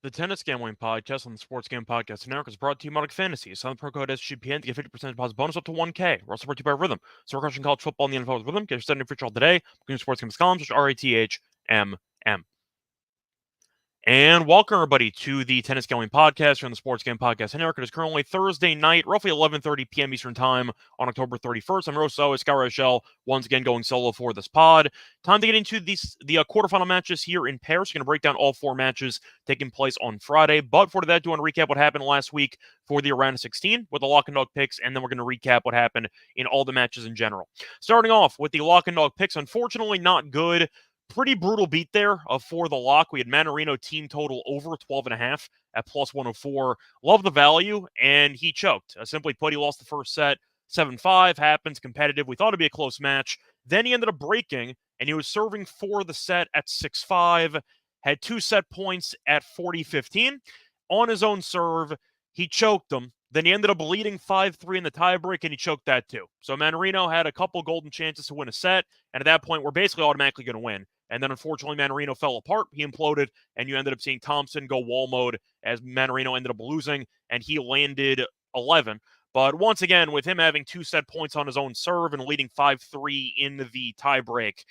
The Tennis Gambling Podcast on the Sports Game Podcast Network is brought to you by Modern Fantasy. Sign the pro code SGPN to get 50% deposit bonus up to 1K. We're also brought to you by Rhythm. So we're crushing college football in the NFL with Rhythm. Get your starting free trial today. Sportsgames.com, RATHMM. And welcome, everybody, to the Tennis Gambling Podcast here on the Sports Game Podcast Network. It is currently Thursday night, roughly 11:30 p.m. Eastern Time on October 31st. I'm your host, always, Scott Reichel, once again going solo for this pod. Time to get into the quarterfinal matches here in Paris. We're going to break down all four matches taking place on Friday. But before that, do want to recap what happened last week for the round of 16 with the lock and dog picks, and then we're going to recap what happened in all the matches in general. Starting off with the lock and dog picks, unfortunately not good. Pretty brutal beat there for the lock. We had Mannarino team total over 12.5 at plus 104. Love the value, and he choked. Simply put, he lost the first set. 7-5 happens, competitive. We thought it'd be a close match. Then he ended up breaking, and he was serving for the set at 6-5. Had two set points at 40-15. On his own serve, he choked him. Then he ended up leading 5-3 in the tiebreak, and he choked that too. So Mannarino had a couple golden chances to win a set, and at that point, we're basically automatically going to win. And then, unfortunately, Mannarino fell apart. He imploded, and you ended up seeing Thompson go wall mode as Mannarino ended up losing, and he landed 11. But once again, with him having two set points on his own serve and leading 5-3 in the tiebreak,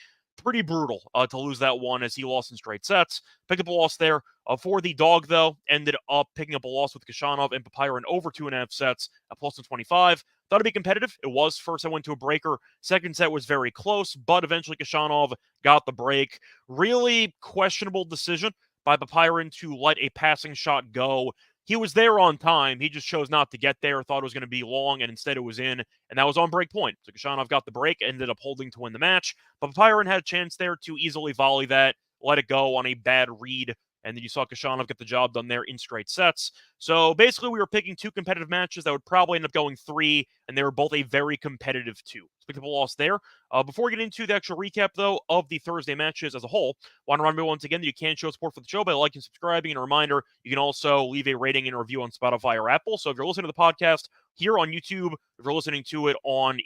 pretty brutal to lose that one as he lost in straight sets. Picked up a loss there. For the dog, though, ended up picking up a loss with Khachanov and Papirin over 2.5 sets at plus 125. Thought it'd be competitive. It was. First, I went to a breaker. Second set was very close, but eventually Khachanov got the break. Really questionable decision by Papirin to let a passing shot go. He was there on time. He just chose not to get there, thought it was going to be long, and instead it was in, and that was on break point. So Khachanov got the break, ended up holding to win the match. But Papirin had a chance there to easily volley that, let it go on a bad read, and then you saw Khachanov get the job done there in straight sets. So basically, we were picking two competitive matches that would probably end up going three, and they were both a very competitive two. Picked up a loss there. Before we get into the actual recap, though, of the Thursday matches as a whole, want to remind you once again that you can show support for the show by liking and subscribing. And a reminder, you can also leave a rating and a review on Spotify or Apple. So if you're listening to the podcast here on YouTube, if you're listening to it on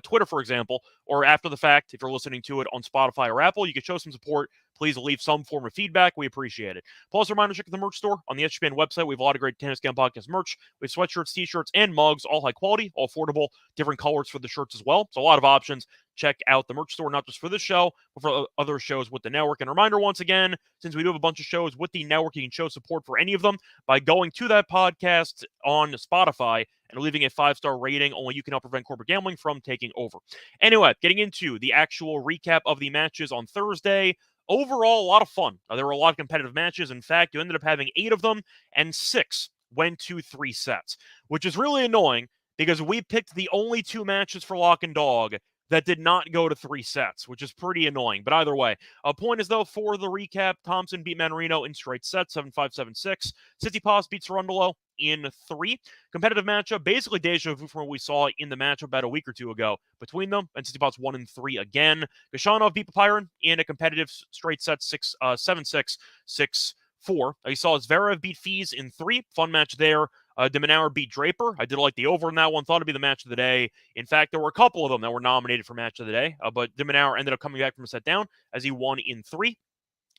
Twitter, for example, or after the fact, if you're listening to it on Spotify or Apple, you can show some support. Please leave some form of feedback. We appreciate it. Plus, a reminder, check out the merch store on the SGPN website. We have a lot of great Tennis Game Podcast merch. We have sweatshirts, t-shirts, and mugs, all high quality, all affordable, different colors for the shirts as well. So a lot of options. Check out the merch store, not just for this show, but for other shows with the network. And a reminder, once again, since we do have a bunch of shows with the network, you can show support for any of them by going to that podcast on Spotify and leaving a 5-star rating. Only you can help prevent corporate gambling from taking over. Anyway, getting into the actual recap of the matches on Thursday. Overall, a lot of fun. There were a lot of competitive matches. In fact, you ended up having 8 of them, and 6 went to 3 sets, which is really annoying because we picked the only 2 matches for Lock and Dog that did not go to 3 sets, which is pretty annoying. But either way, a point is, though, for the recap, Thompson beat Mannarino in straight sets, 7-5, 7-6. Tsitsipas beat Cerundolo in 3. Competitive matchup, basically deja vu from what we saw in the matchup about a week or two ago between them, and Tsitsipas 1 and 3 again. Khachanov beat Papirin in a competitive straight set, 7-6, 6-4. You saw Zverev beat Fees in 3. Fun match there. De Minaur beat Draper. I did like the over in that one. Thought it'd be the match of the day. In fact, there were a couple of them that were nominated for match of the day, but De Minaur ended up coming back from a set down as he won in 3.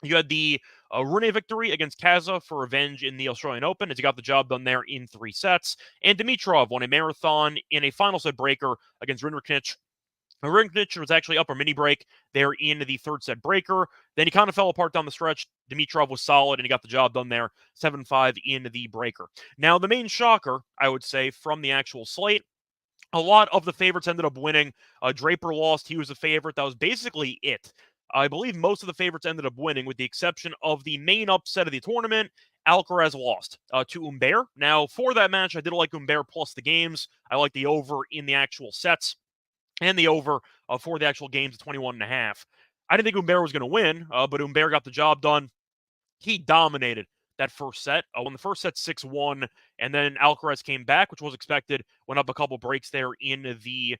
You had the Rune victory against Kaza for revenge in the Australian Open as he got the job done there in 3 sets. And Dimitrov won a marathon in a final set breaker against Rinderknech. Rinderknech was actually up a mini break there in the 3rd set breaker. Then he kind of fell apart down the stretch. Dimitrov was solid, and he got the job done there, 7-5 in the breaker. Now, the main shocker, I would say, from the actual slate, a lot of the favorites ended up winning. Draper lost. He was a favorite. That was basically it. I believe most of the favorites ended up winning, with the exception of the main upset of the tournament. Alcaraz lost to Humbert. Now, for that match, I did like Humbert plus the games. I like the over in the actual sets and the over for the actual games at 21.5. I didn't think Humbert was going to win, but Humbert got the job done. He dominated that first set. Won the first set 6-1, and then Alcaraz came back, which was expected. Went up a couple breaks there in the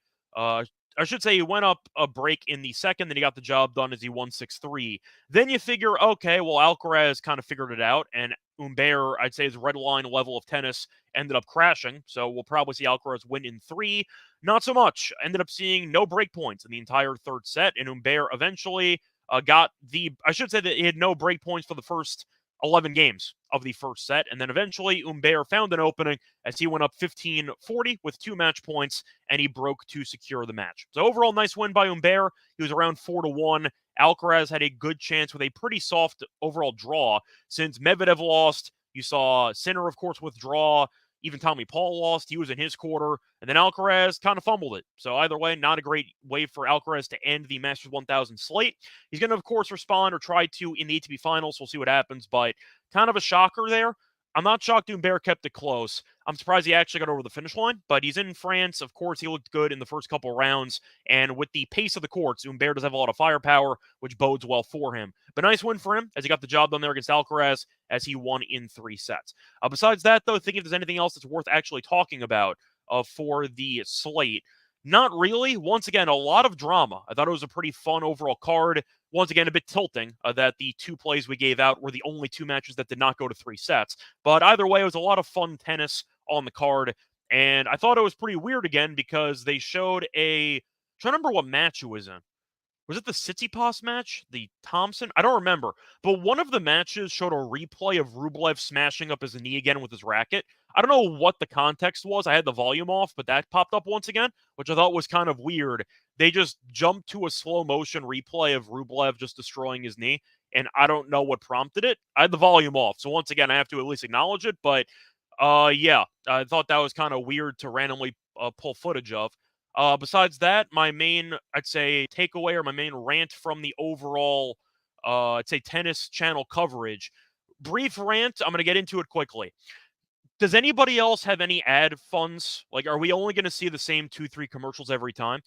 I should say he went up a break in the second, then he got the job done as he won 6-3. Then you figure, okay, well, Alcaraz kind of figured it out, and Humbert, I'd say his red line level of tennis ended up crashing, so we'll probably see Alcaraz win in 3. Not so much. Ended up seeing no break points in the entire 3rd set, and Humbert eventually got the, I should say that he had no break points for the first 11 games of the first set. And then eventually Humbert found an opening as he went up 15-40 with 2 match points, and he broke to secure the match. So overall, nice win by Humbert. He was around 4-1. Alcaraz had a good chance with a pretty soft overall draw since Medvedev lost. You saw Sinner, of course, withdraw. Even Tommy Paul lost. He was in his quarter. And then Alcaraz kind of fumbled it. So either way, not a great way for Alcaraz to end the Masters 1000 slate. He's going to, of course, respond or try to in the ATP finals. We'll see what happens. But kind of a shocker there. I'm not shocked Humbert kept it close. I'm surprised he actually got over the finish line, but he's in France. Of course, he looked good in the first couple rounds, and with the pace of the courts, Humbert does have a lot of firepower, which bodes well for him. But nice win for him, as he got the job done there against Alcaraz, as he won in 3 sets. Besides that, though, thinking if there's anything else that's worth actually talking about for the slate, not really. Once again, a lot of drama. I thought it was a pretty fun overall card. Once again, a bit tilting that the 2 plays we gave out were the only 2 matches that did not go to 3 sets. But either way, it was a lot of fun tennis on the card. And I thought it was pretty weird again because they showed I'm trying to remember what match it was in. Was it the Tsitsipas match? The Thompson? I don't remember. But one of the matches showed a replay of Rublev smashing up his knee again with his racket. I don't know what the context was. I had the volume off, but that popped up once again, which I thought was kind of weird. They just jumped to a slow motion replay of Rublev just destroying his knee, and I don't know what prompted it. I had the volume off, so once again, I have to at least acknowledge it. But yeah, I thought that was kind of weird to randomly pull footage of. Besides that, my main, I'd say, takeaway or my main rant from the overall, I'd say, tennis channel coverage. Brief rant, I'm going to get into it quickly. Does anybody else have any ad funds? Like, are we only going to see the same 2-3 commercials every time?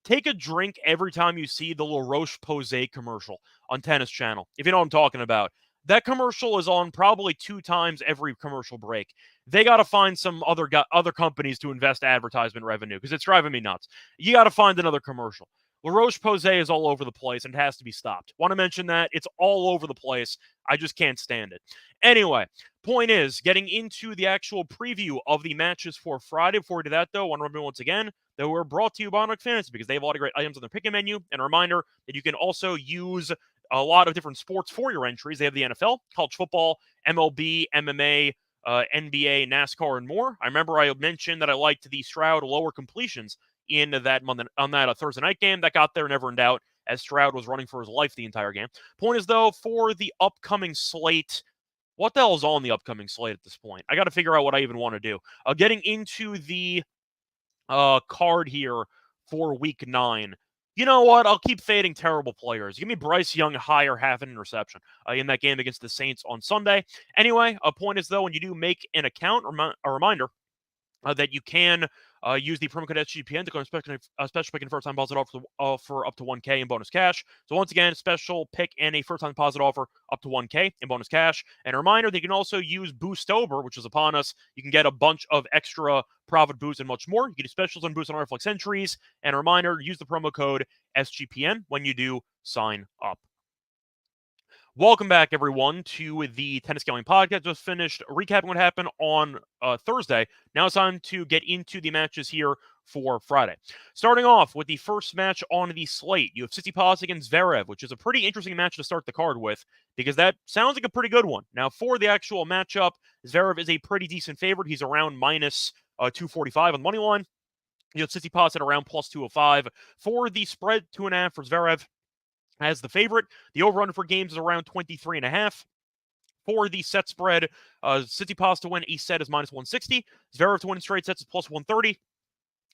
Take a drink every time you see the La Roche-Posay commercial on Tennis Channel, if you know what I'm talking about. That commercial is on probably 2 times every commercial break. They got to find some other companies to invest advertisement revenue because it's driving me nuts. You got to find another commercial. La Roche-Posay is all over the place and it has to be stopped. Want to mention that? It's all over the place. I just can't stand it. Anyway, point is, getting into the actual preview of the matches for Friday. Before we do that, though, I want to remember once again that we're brought to you by Onyx Fantasy because they have a lot of great items on their pick menu. And a reminder that you can also use a lot of different sports for your entries. They have the NFL, college football, MLB, MMA, NBA, NASCAR, and more. I remember I mentioned that I liked the Stroud lower completions in that on that Thursday night game. That got there never in doubt as Stroud was running for his life the entire game. Point is, though, for the upcoming slate, what the hell is on the upcoming slate at this point? I got to figure out what I even want to do. Getting into the card here for week 9. You know what? I'll keep fading terrible players. Give me Bryce Young higher half an interception in that game against the Saints on Sunday. Anyway, a point is, though, when you do make an account, a reminder that you can use the promo code SGPN to go on special pick and first time deposit offer for up to 1K in bonus cash. So once again, special pick and a first time deposit offer up to 1K in bonus cash. And a reminder that you can also use Boostober, which is upon us. You can get a bunch of extra profit boosts and much more. You can do specials and boosts on Reflex entries. And a reminder, use the promo code SGPN when you do sign up. Welcome back, everyone, to the Tennis Gambling Podcast. Just finished recapping what happened on Thursday. Now it's time to get into the matches here for Friday. Starting off with the first match on the slate, you have Tsitsipas against Zverev, which is a pretty interesting match to start the card with because that sounds like a pretty good one. Now, for the actual matchup, Zverev is a pretty decent favorite. He's around minus 245 on the money line. You have Tsitsipas at around plus 205. For the spread, 2.5 for Zverev as the favorite. The over-under for games is around 23.5. For the set spread, Tsitsipas to win a set is minus 160. Zverev to win in straight sets is plus 130.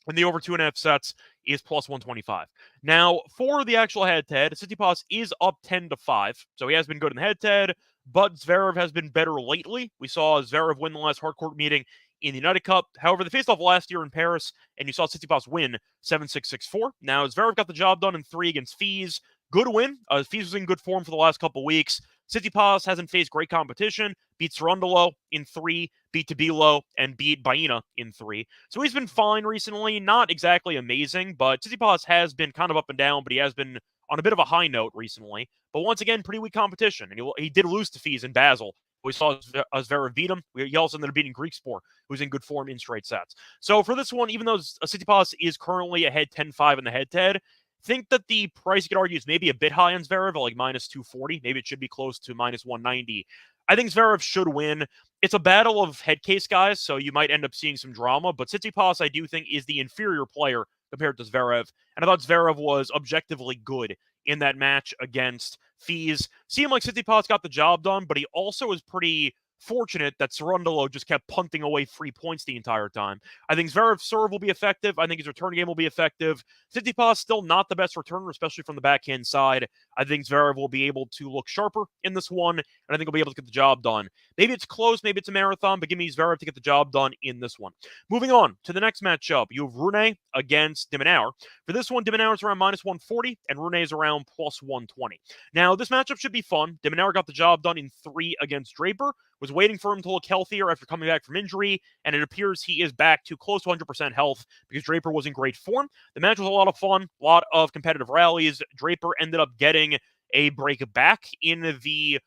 And the over 2.5 sets is plus 125. Now, for the actual head-to-head, Tsitsipas is up 10-5. So he has been good in the head-to-head, but Zverev has been better lately. We saw Zverev win the last hardcourt meeting in the United Cup. However, they faced off last year in Paris, and you saw Tsitsipas win 7-6, 6-4. Now, Zverev got the job done in 3 against Fees. Good win. Fees was in good form for the last couple weeks. Tsitsipas hasn't faced great competition. Beat Cerundolo in 3, beat Tabilo, and beat Baena in 3. So he's been fine recently. Not exactly amazing, but Tsitsipas has been kind of up and down, but he has been on a bit of a high note recently. But once again, pretty weak competition. And he did lose to Fees in Basel. We saw Zverev beat him. He also ended up beating Griekspoor, who's in good form in straight sets. So for this one, even though Tsitsipas is currently ahead 10-5 in the head-to-head, think that the price you could argue is maybe a bit high on Zverev, like minus 240. Maybe it should be close to minus 190. I think Zverev should win. It's a battle of head case guys, so you might end up seeing some drama, but Tsitsipas, I do think, is the inferior player compared to Zverev, and I thought Zverev was objectively good in that match against Fees. Seemed like Tsitsipas got the job done, but he also was pretty fortunate that Cerundolo just kept punting away free points the entire time. I think Zverev's serve will be effective. I think his return game will be effective. Tsitsipas still not the best returner, especially from the backhand side. I think Zverev will be able to look sharper in this one, and I think he'll be able to get the job done. Maybe it's close, maybe it's a marathon, but give me Zverev to get the job done in this one. Moving on to the next matchup, you have Rune against de Minaur. For this one, de Minaur is around minus 140, and Rune is around plus 120. Now, this matchup should be fun. De Minaur got the job done in 3 against Draper, was waiting for him to look healthier after coming back from injury, and it appears he is back to close to 100% health because Draper was in great form. The match was a lot of fun, a lot of competitive rallies. Draper ended up getting a break back in the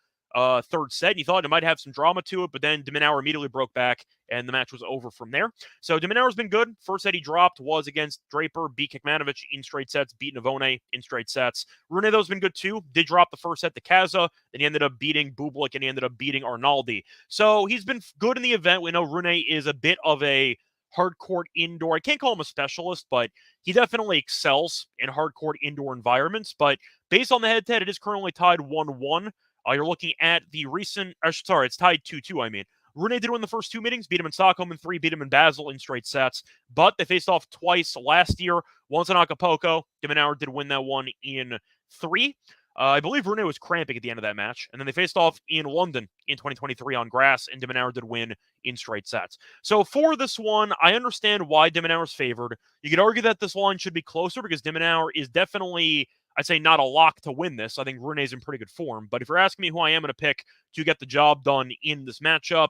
third set. You thought it might have some drama to it, but then de Minaur immediately broke back, and the match was over from there. So de Minaur's been good. First set he dropped was against Draper, beat Kekmanovic in straight sets, beat Navone in straight sets. Rune, though's been good too. Did drop the first set to Kaza, then he ended up beating Bublik, and he ended up beating Arnaldi. So he's been good in the event. We know Rune is a bit of a hard court indoor. I can't call him a specialist, but he definitely excels in hard court indoor environments. But based on the head-to-head, it is currently tied 1-1. You're looking at the recent, it's tied 2-2, I mean. Rune did win the first 2 meetings, beat him in Stockholm in 3, beat him in Basel in straight sets, but they faced off twice last year, once in Acapulco. De Minaur did win that one in 3. I believe Rune was cramping at the end of that match, and then they faced off in London in 2023 on grass, and de Minaur did win in straight sets. So for this one, I understand why de Minaur is favored. You could argue that this line should be closer because de Minaur is definitely, I'd say, not a lock to win this. I think Rune's in pretty good form. But if you're asking me who I am going to pick to get the job done in this matchup,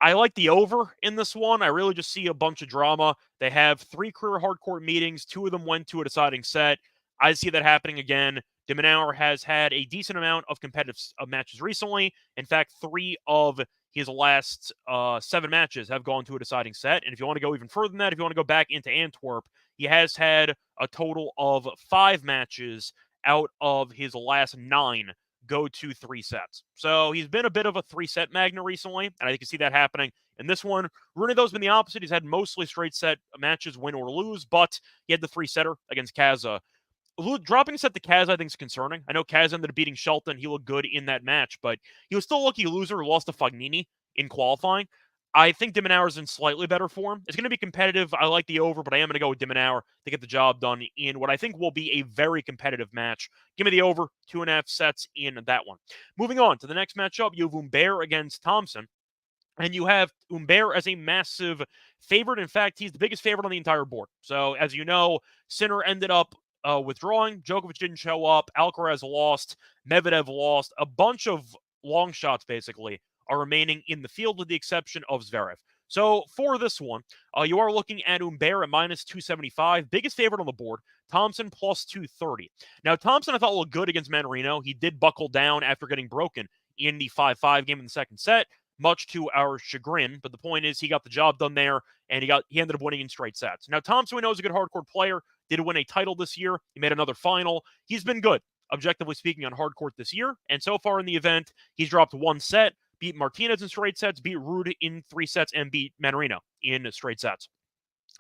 I like the over in this one. I really just see a bunch of drama. They have 3 career hardcourt meetings. 2 of them went to a deciding set. I see that happening again. De Minaur has had a decent amount of competitive matches recently. In fact, 3 of his last 7 matches have gone to a deciding set. And if you want to go even further than that, if you want to go back into Antwerp, he has had a total of 5 matches out of his last 9 go to 3 sets. So he's been a bit of a 3-set magnet recently, and I can see that happening in this one. Rune, though, has been the opposite. He's had mostly straight set matches, win or lose, but he had the 3-setter against Kaza. Dropping a set to Kaz, I think, is concerning. I know Kaz ended up beating Shelton. He looked good in that match, but he was still a lucky loser who lost to Fognini in qualifying. I think de Minaur is in slightly better form. It's going to be competitive. I like the over, but I am going to go with de Minaur to get the job done in what I think will be a very competitive match. Give me the over, 2.5 sets in that one. Moving on to the next matchup, you have Humbert against Thompson. And you have Humbert as a massive favorite. In fact, he's the biggest favorite on the entire board. So, as you know, Sinner ended up withdrawing. Djokovic didn't show up. Alcaraz lost. Medvedev lost. A bunch of long shots, basically, are remaining in the field with the exception of Zverev. So for this one, you are looking at Humbert at minus 275. Biggest favorite on the board. Thompson plus 230. Now, Thompson I thought looked good against Mannarino. He did buckle down after getting broken in the 5-5 game in the second set, much to our chagrin. But the point is he got the job done there, and he ended up winning in straight sets. Now, Thompson, we know, is a good hardcourt player. Did win a title this year. He made another final. He's been good, objectively speaking, on hardcourt this year. And so far in the event, he's dropped 1 set, beat Martinez in straight sets, beat Ruud in 3 sets, and beat Mannarino in straight sets.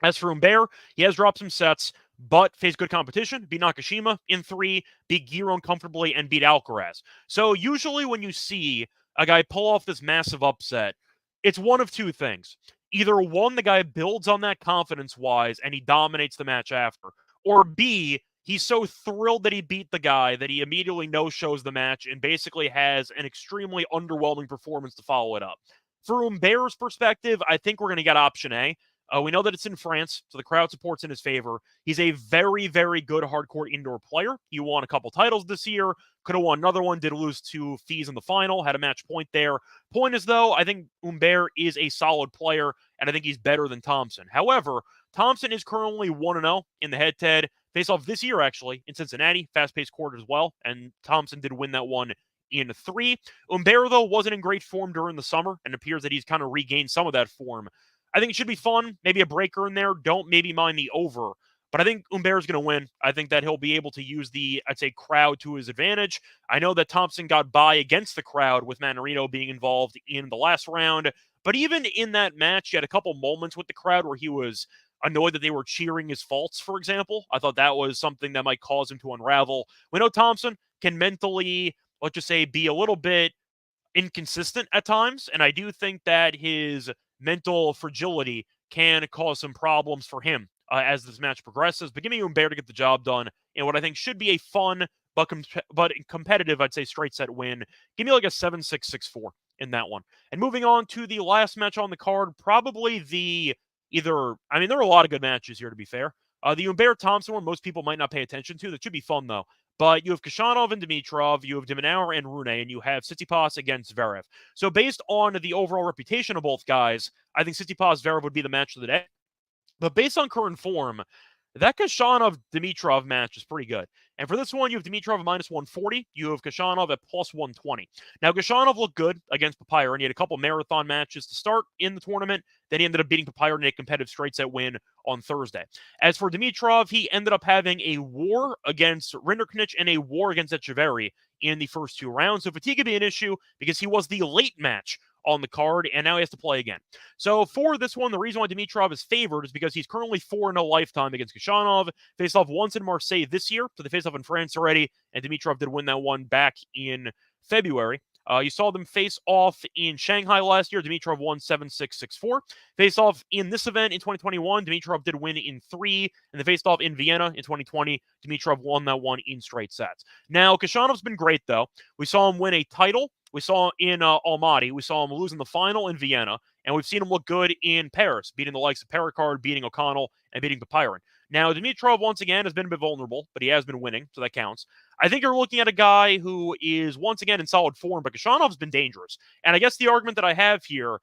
As for Humbert, he has dropped some sets, but faced good competition. Beat Nakashima in 3, beat Giron comfortably, and beat Alcaraz. So usually when you see a guy pull off this massive upset, it's one of 2 things. Either 1, the guy builds on that confidence-wise, and he dominates the match after. Or B, he's so thrilled that he beat the guy that he immediately no-shows the match and basically has an extremely underwhelming performance to follow it up. For Humbert's perspective, I think we're going to get option A. We know that it's in France, so the crowd support's in his favor. He's a very, very good hardcourt indoor player. He won a couple titles this year, could have won another one, did lose to Fees in the final, had a match point there. Point is, though, I think Humbert is a solid player, and I think he's better than Thompson. However, Thompson is currently 1-0 in the head-to-head. Face-off this year, actually, in Cincinnati, fast-paced court as well, and Thompson did win that one in 3. Humbert, though, wasn't in great form during the summer, and appears that he's kind of regained some of that form. I think it should be fun. Maybe a breaker in there. Don't maybe mind the over. But I think Umber's going to win. I think that he'll be able to use the, I'd say, crowd to his advantage. I know that Thompson got by against the crowd with Manarino being involved in the last round. But even in that match, he had a couple moments with the crowd where he was annoyed that they were cheering his faults, for example. I thought that was something that might cause him to unravel. We know Thompson can mentally, let's just say, be a little bit inconsistent at times, and I do think that his mental fragility can cause some problems for him as this match progresses. But give me Umber to get the job done in what I think should be a fun but competitive, I'd say, straight set win. Give me like a 7-6, 6-4 in that one. And moving on to the last match on the card, probably there are a lot of good matches here, to be fair. The Umber Thompson one, most people might not pay attention to. That should be fun, though. But you have Khachanov and Dimitrov, you have de Minaur and Rune, and you have Tsitsipas against Zverev. So based on the overall reputation of both guys, I think Tsitsipas-Zverev would be the match of the day. But based on current form, that Khachanov-Dimitrov match is pretty good. And for this one, you have Dimitrov at minus 140. You have Khachanov at plus 120. Now, Khachanov looked good against Papyron. He had a couple marathon matches to start in the tournament. Then he ended up beating Papyron in a competitive straight set win on Thursday. As for Dimitrov, he ended up having a war against Rinderknech and a war against Echeverry in the first two rounds. So fatigue could be an issue because he was the late match on the card, and now he has to play again. So for this one, the reason why Dimitrov is favored is because he's currently 4-0 lifetime against Khachanov. Faced off once in Marseille this year, so they faced off in France already, and Dimitrov did win that one back in February. You saw them face off in Shanghai last year. Dimitrov won 7-6, 6-4. Faced off in this event in 2021. Dimitrov did win in 3. And they faced off in Vienna in 2020. Dimitrov won that one in straight sets. Now, Khachanov been great, though. We saw him win a title. We saw him in Almaty. We saw him lose in the final in Vienna. And we've seen him look good in Paris, beating the likes of Perricard, beating O'Connell, and beating Papyron. Now, Dimitrov, once again, has been a bit vulnerable, but he has been winning, so that counts. I think you're looking at a guy who is, once again, in solid form, but Khachanov been dangerous. And I guess the argument that I have here,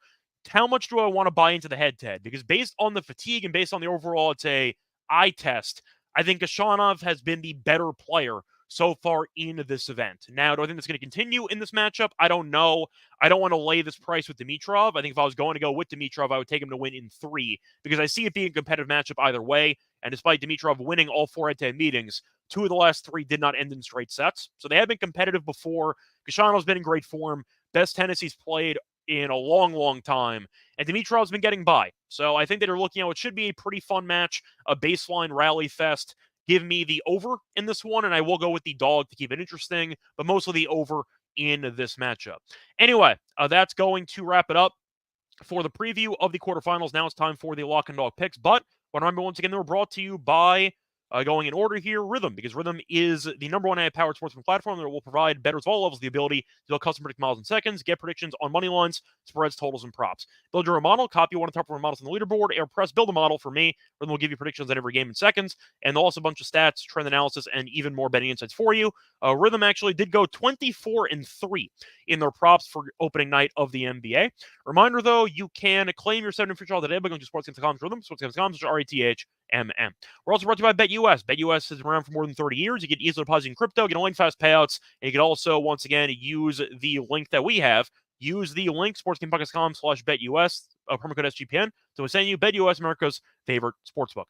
how much do I want to buy into the head-to-head? Because based on the fatigue and based on the overall, it's a eye test, I think Khachanov has been the better player so far in this event. Now, do I think that's going to continue in this matchup? I don't know. I don't want to lay this price with Dimitrov. I think if I was going to go with Dimitrov, I would take him to win in 3 because I see it being a competitive matchup either way. And despite Dimitrov winning all 4 head-to-head meetings, 2 of the last 3 did not end in straight sets. So they have been competitive before. Khachanov been in great form. Best tennis he's played in a long, long time. And Dimitrov's been getting by. So I think that you're looking at what should be a pretty fun match, a baseline rally fest. Give me the over in this one, and I will go with the dog to keep it interesting, but mostly the over in this matchup. Anyway, that's going to wrap it up for the preview of the quarterfinals. Now it's time for the lock and dog picks, but remember, once again, they were brought to you by, going in order here, Rhythm, because Rhythm is the number one AI-powered sportsman platform that will provide bettors of all levels the ability to build custom predict miles and seconds, get predictions on money lines, spreads, totals, and props. Build your own model, copy one of the top 4 models on the leaderboard, air press, build a model for me. Rhythm will give you predictions on every game in seconds, and they'll also a bunch of stats, trend analysis, and even more betting insights for you. Rhythm actually did go 24-3 in their props for opening night of the NBA. Reminder, though, you can claim your 7 free trial today by going to sportsgames.com, Rhythm, sportsgames.com, RATHMM. We're also brought to you by BetUS. BetUS has been around for more than 30 years. You get easily depositing crypto, get online fast payouts, and you can also, once again, use the link that we have. Use the link, sportsgamepodcast.com/BetUS, promo code SGPN, to send you BetUS, America's favorite sportsbook.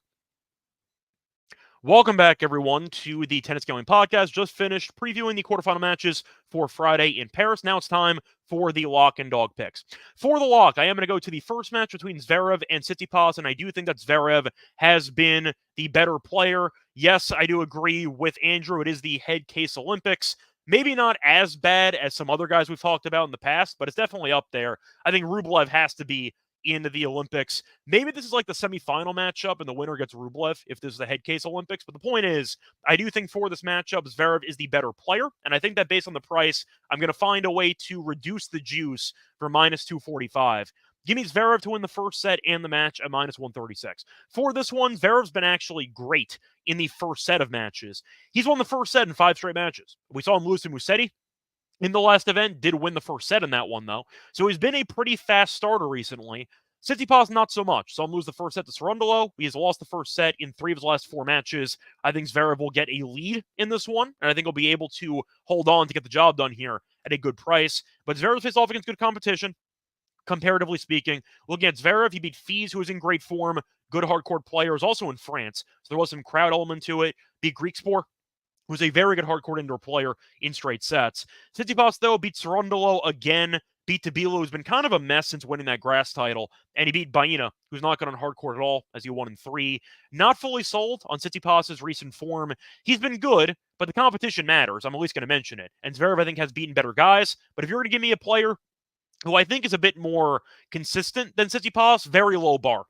Welcome back, everyone, to the Tennis Gambling Podcast. Just finished previewing the quarterfinal matches for Friday in Paris. Now it's time for the lock and dog picks. For the lock, I am going to go to the first match between Zverev and Tsitsipas, and I do think that Zverev has been the better player. Yes, I do agree with Andrew. It is the head case Olympics. Maybe not as bad as some other guys we've talked about in the past, but it's definitely up there. I think Rublev has to be into the Olympics. Maybe this is like the semifinal matchup and the winner gets Rublev if this is the head case Olympics. But the point is, I do think for this matchup, Zverev is the better player. And I think that based on the price, I'm going to find a way to reduce the juice for minus 245. Give me Zverev to win the first set and the match at minus 136. For this one, Zverev's been actually great in the first set of matches. He's won the first set in 5 straight matches. We saw him lose to Musetti in the last event, did win the first set in that one, though. So he's been a pretty fast starter recently. Tsitsipas, not so much. Saw him lose the first set to Cerundolo. He has lost the first set in 3 of his last 4 matches. I think Zverev will get a lead in this one, and I think he'll be able to hold on to get the job done here at a good price. But Zverev faced off against good competition. Comparatively speaking, looking at Zverev, he beat Fies, who is in great form. good hardcourt players, also in France. So there was some crowd element to it. Beat Greekspor, who's a very good hardcourt indoor player in straight sets. Tsitsipas, though, beat Cerundolo again. Beat Tabilo, who's been kind of a mess since winning that grass title. And he beat Baena, who's not good on hardcourt at all, as he won in 3. Not fully sold on Tsitsipas's recent form. He's been good, but the competition matters. I'm at least going to mention it. And Zverev, I think, has beaten better guys. But if you're going to give me a player who I think is a bit more consistent than Tsitsipas, very low bar.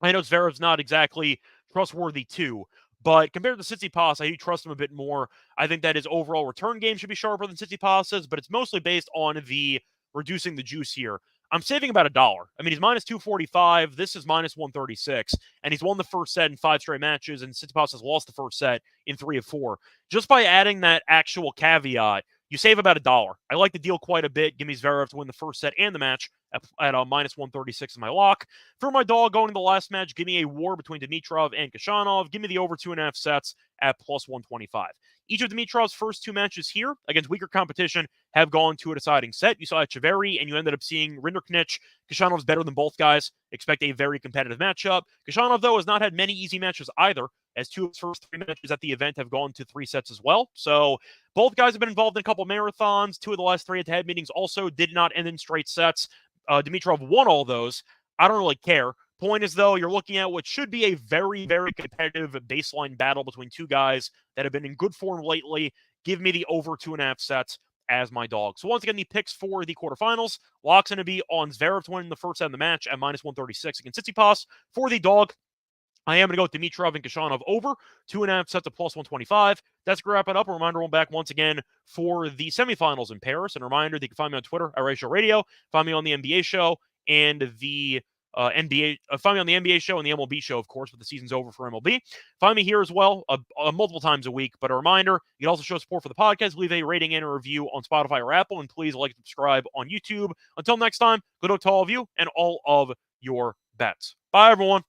I know Zverev's not exactly trustworthy too, but compared to Tsitsipas, I do trust him a bit more. I think that his overall return game should be sharper than Tsitsipas's, but it's mostly based on the reducing the juice here. I'm saving about $1. I mean, he's minus 245. This is minus 136, and he's won the first set in 5 straight matches, and Tsitsipas has lost the first set in 3 of 4. Just by adding that actual caveat, you save about $1. I like the deal quite a bit. Give me Zverev to win the first set and the match at minus 136 in my lock. For my dog going to the last match, give me a war between Dimitrov and Khachanov. Give me the over 2.5 sets at plus 125. Each of Dimitrov's first 2 matches here against weaker competition have gone to a deciding set. You saw Echeverry, and you ended up seeing Rinderknech. Khachanov's better than both guys. Expect a very competitive matchup. Khachanov, though, has not had many easy matches either, as 2 of his first 3 matches at the event have gone to 3 sets as well. So both guys have been involved in a couple marathons. 2 of the last 3 head-to-head meetings also did not end in straight sets. Dimitrov won all those. I don't really care. Point is, though, you're looking at what should be a very, very competitive baseline battle between 2 guys that have been in good form lately. Give me the over 2.5 sets as my dog. So once again, the picks for the quarterfinals. Lock's going to be on Zverev to win the first set of the match at minus 136 against Tsitsipas. For the dog, I am going to go with Dimitrov and Khachanov over 2.5 sets of plus 125. That's going to wrap it up. A reminder, we're back once again for the semifinals in Paris. And a reminder that you can find me on Twitter at Reichel Radio, find me on the NBA show and the find me on the NBA show and the MLB show, of course, but the season's over for MLB. Find me here as well, multiple times a week. But a reminder, you can also show support for the podcast. Leave a rating and a review on Spotify or Apple, and please like and subscribe on YouTube. Until next time, good luck to all of you and all of your bets. Bye, everyone.